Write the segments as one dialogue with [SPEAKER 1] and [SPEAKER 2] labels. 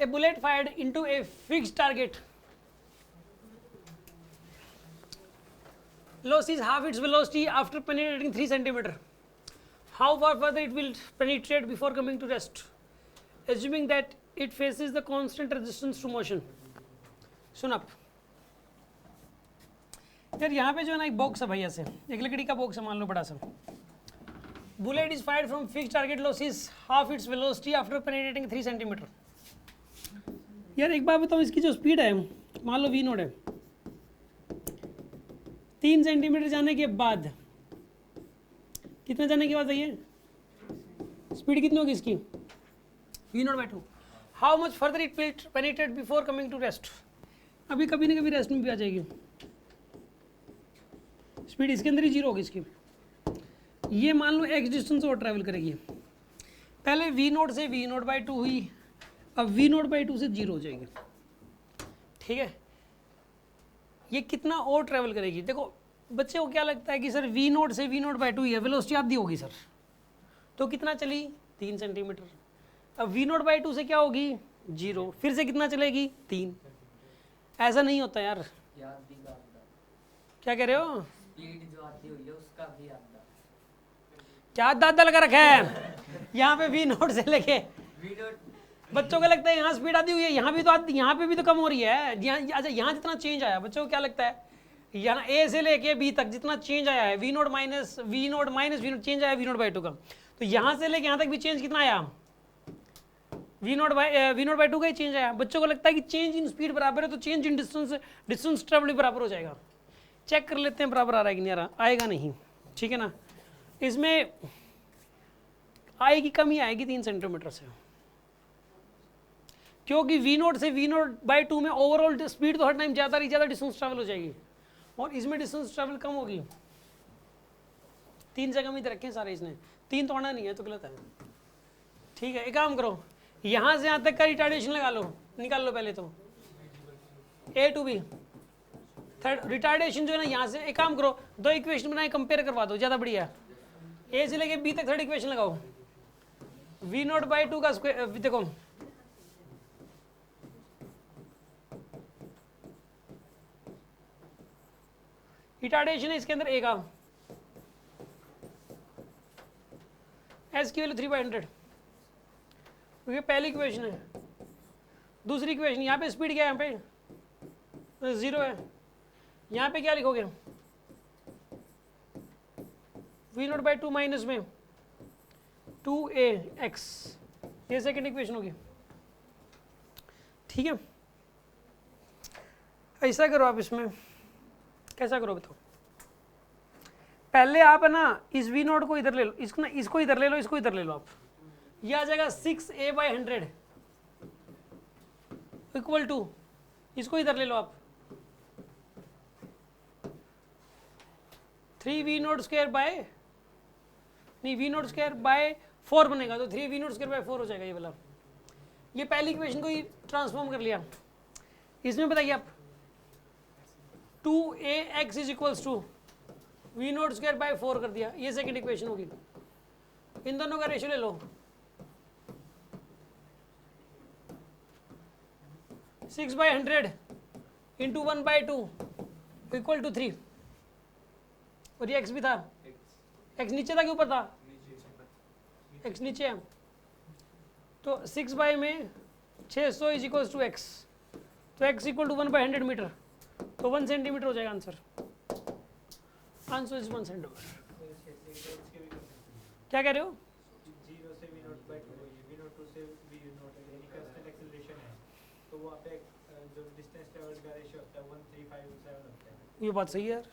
[SPEAKER 1] A bullet fired into a fixed target. Loses half its velocity after penetrating 3 centimeter. How far further it will penetrate before coming to rest? Assuming that it faces the constant resistance to motion. सुन आप यार, यहाँ पे जो है ना एक box है भैया से, एक लकड़ी का बॉक्स है मान लो बड़ा सा. Bullet is fired from fixed target, losses half its velocity after penetrating 3 centimetre. यार एक बात बताओ, इसकी जो स्पीड है मान लो v नोट है, 3 सेंटीमीटर जाने के बाद कितना जाने के बाद भैया स्पीड कितनी होगी इसकी? v naught by 2. How much further it will penetrate before coming to rest? अभी कभी ना कभी रेस्ट में भी आ जाएगी. स्पीड इसके अंदर ही जीरो होगी इसकी. ये मान लो x डिस्टेंस और ट्रैवल करेगी. पहले v नोट से v नोट बाई 2 हुई, अब v नोट बाई 2 से 0 हो जाएगी. ठीक है, ये कितना और ट्रैवल करेगी? देखो बच्चे को क्या लगता है कि सर v नोट से v नोट बाई 2 है, वेलोसिटी आधी होगी सर, तो कितना चली? 3 सेंटीमीटर. अब v नोट बाई 2 से क्या होगी? 0. फिर से कितना चलेगी? 3. ऐसा नहीं होता यार. क्या कह रहे हो?
[SPEAKER 2] स्पीड जो आती हुई है उसका भी आधा.
[SPEAKER 1] क्या दादा लगा रखा है यहाँ पे v नोट से लेके? बच्चों को लगता है यहाँ स्पीड आती हुई है, यहाँ भी तो आती, यहाँ पे भी तो कम हो रही है. अच्छा यहाँ जितना चेंज आया, बच्चों को क्या लगता है यहाँ a से लेके b तक जितना चेंज आया है, v note minus v note change आया v नोट बाई 2 का, तो यहाँ से लेके यहाँ तक भी चेंज कितना आया? v नोट बाई 2 का ही चेंज आया. बच्चों को लगता है कि चेंज इन स्पीड बराबर है तो चेंज इन डिस्टेंस ट्रेवल भी बराबर हो जाएगा. चेक कर लेते हैं बराबर आ रहा है कि नहीं आ रहा. आएगा नहीं. ठीक है ना, इसमें आएगी कमी आएगी 3 सेंटीमीटर से, क्योंकि v नोट से v नोट बाई 2 में ओवरऑल स्पीड तो हर टाइम ज़्यादा ही ज़्यादा डिस्टेंस ट्रैवल हो जाएगी और इसमें डिस्टेंस ट्रैवल कम होगी. 3 से कम ही रखें सारे, इसने 3 तोड़ना नहीं है तो गलत है. ठीक है, एक काम करो, यहाँ से यहाँ तक का रिटार्डेशन लगा लो, निकाल लो पहले तो a to b. Third retardation जो है ना, यहाँ से एक काम करो, 2 इक्वेशन बनाए कंपेयर करवा दो, ज़्यादा बढ़िया. a से लेके b तक थर्ड इक्वेशन लगाओ. v नोट बाई 2 का स्क्वायर, देखो रिटार्डेशन है इसके अंदर a का, s की वैल्यू 3/100, ये पहली इक्वेशन है. दूसरी इक्वेशन, यहाँ पे स्पीड क्या है? यहाँ पे 0 है. यहाँ पे क्या लिखोगे? v नोट बाई 2 माइनस में 2ax, ये सेकेंड इक्वेशन होगी. ठीक है, ऐसा करो आप. इसमें कैसा करो बताओ? पहले आप है ना इस v नोट को इधर ले लो, इसको ना, इसको इधर ले लो, इसको इधर ले लो आप. ये आ जाएगा 6a/100 इक्वल टू, इसको इधर ले लो आप, 3v नोट स्क्वायर बाय, नहीं v नोट स्क्वायर बाय 4 बनेगा तो 3v नोट स्क्वायर बाय 4 हो जाएगा ये वाला. ये पहली इक्वेशन को ही ट्रांसफॉर्म कर लिया. इसमें बताइए आप 2ax is equals to v naught square by 4 कर दिया, ये सेकंड इक्वेशन होगी. इन दोनों का रेशियो ले लो, 6/100 इंटू 1/2 इक्वल टू 3. और ये x भी था, x नीचे था कि ऊपर था? x नीचे है, तो 6 में 600 इज इक्वल टू x, तो x इक्वल टू 1/100 मीटर, तो 1 सेंटीमीटर हो जाएगा आंसर. Answer is 1 centimetre. क्या कह रहे हो?
[SPEAKER 3] 0 से v note by 2, v note 2 से v नोट यानी कांस्टेंट एक्सेलरेशन है, तो वो पे जो डिस्टेंस ट्रैवल का रेशियो होता है 1357 होता है.
[SPEAKER 1] ये बात सही है यार.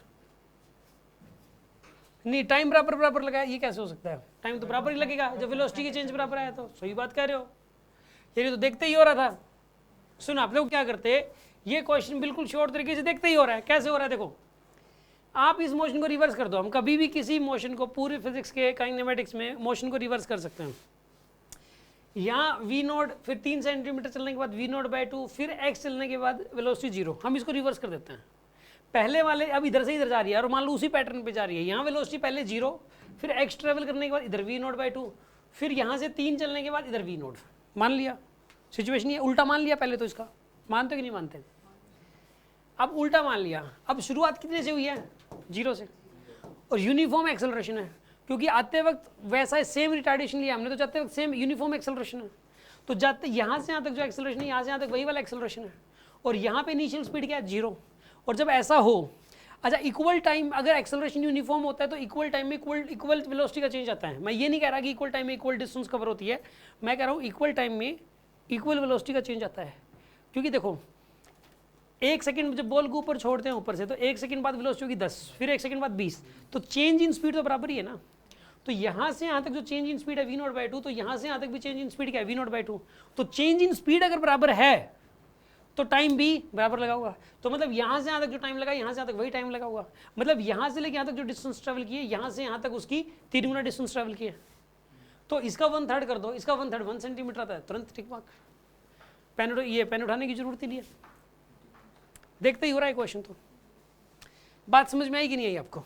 [SPEAKER 1] नहीं, टाइम बराबर लगाया, ये कैसे हो सकता है? टाइम तो बराबर ही लगेगा जब वेलोसिटी की चेंज बराबर आया. तो सही बात कह रहे हो. ये तो देखते ही हो रहा था. सुन, आप लोग क्या करते, ये क्वेश्चन बिल्कुल शॉर्ट तरीके से देखते ही हो रहा है. कैसे हो रहा है देखो, आप इस मोशन को रिवर्स कर दो. हम कभी भी किसी मोशन को पूरे फिजिक्स के काइनेमेटिक्स में मोशन को रिवर्स कर सकते हैं. यहाँ v नोट, फिर 3 सेंटीमीटर चलने के बाद v नोट बाई 2, फिर x चलने के बाद वेलोसिटी 0. हम इसको रिवर्स कर देते हैं. पहले वाले अब इधर से इधर जा रही है और मान लो उसी पैटर्न पे जा रही है. यहाँ वेलोसिटी पहले 0, फिर x ट्रेवल करने के बाद इधर v नोट बाई 2, फिर यहाँ से 3 चलने के बाद इधर v नोट. मान लिया सिचुएशन ये उल्टा मान लिया पहले तो, इसका मानते कि नहीं मानते? अब उल्टा मान लिया, अब शुरुआत कितने से हुई है? 0 से, और यूनिफॉर्म एक्सेलरेशन है क्योंकि आते वक्त वैसा सेम रिटार्डेशन लिया हमने, तो जाते वक्त सेम यूनिफॉर्म एक्सेलरेशन है। तो जाते यहाँ से यहाँ तक जो एक्सेलरेशन है, यहाँ से यहाँ तक वही वाला एक्सेलरेशन है, और यहाँ पे इनिशियल स्पीड क्या है? 0। और जब ऐसा हो, अच्छा इक्वल टाइम, अगर एक्सेलरेशन यूनिफॉर्म होता है तो इक्वल टाइम में इक्वल वेलोसिटी का चेंज आता है। मैं ये नहीं कह रहा कि इक्वल टाइम में इक्वल डिस्टेंस कवर होती है, मैं कह रहा हूँ इक्वल टाइम में इक्वल वेलोसिटी का चेंज आता है। क्योंकि देखो 1 सेकंड जब बॉल को ऊपर छोड़ते हैं ऊपर से, तो 1 सेकंड बाद वेलोसिटी होगी 10, फिर 1 सेकंड बाद 20, तो चेंज इन स्पीड तो बराबर ही है ना। तो यहाँ से यहाँ तक जो चेंज इन स्पीड है v0/2, तो यहाँ से यहाँ तक भी चेंज इन स्पीड क्या है? v0/2। तो चेंज इन स्पीड अगर बराबर है तो टाइम भी बराबर लगा होगा। तो मतलब यहाँ से यहाँ तक जो टाइम लगा, यहाँ से यहाँ तक वही टाइम लगा होगा। मतलब यहाँ से लेके यहाँ तक जो डिस्टेंस ट्रैवल किए, यहाँ से यहाँ तक उसकी 3 गुना डिस्टेंस ट्रैवल किए। तो इसका 1/3 कर दो, इसका 1/3 1 सेंटीमीटर आता है, तुरंत टिक मार्क। पेन उठाने की जरूरत ही नहीं है, देखते ही हो रहा है क्वेश्चन। तो बात समझ में आई कि नहीं आई आपको?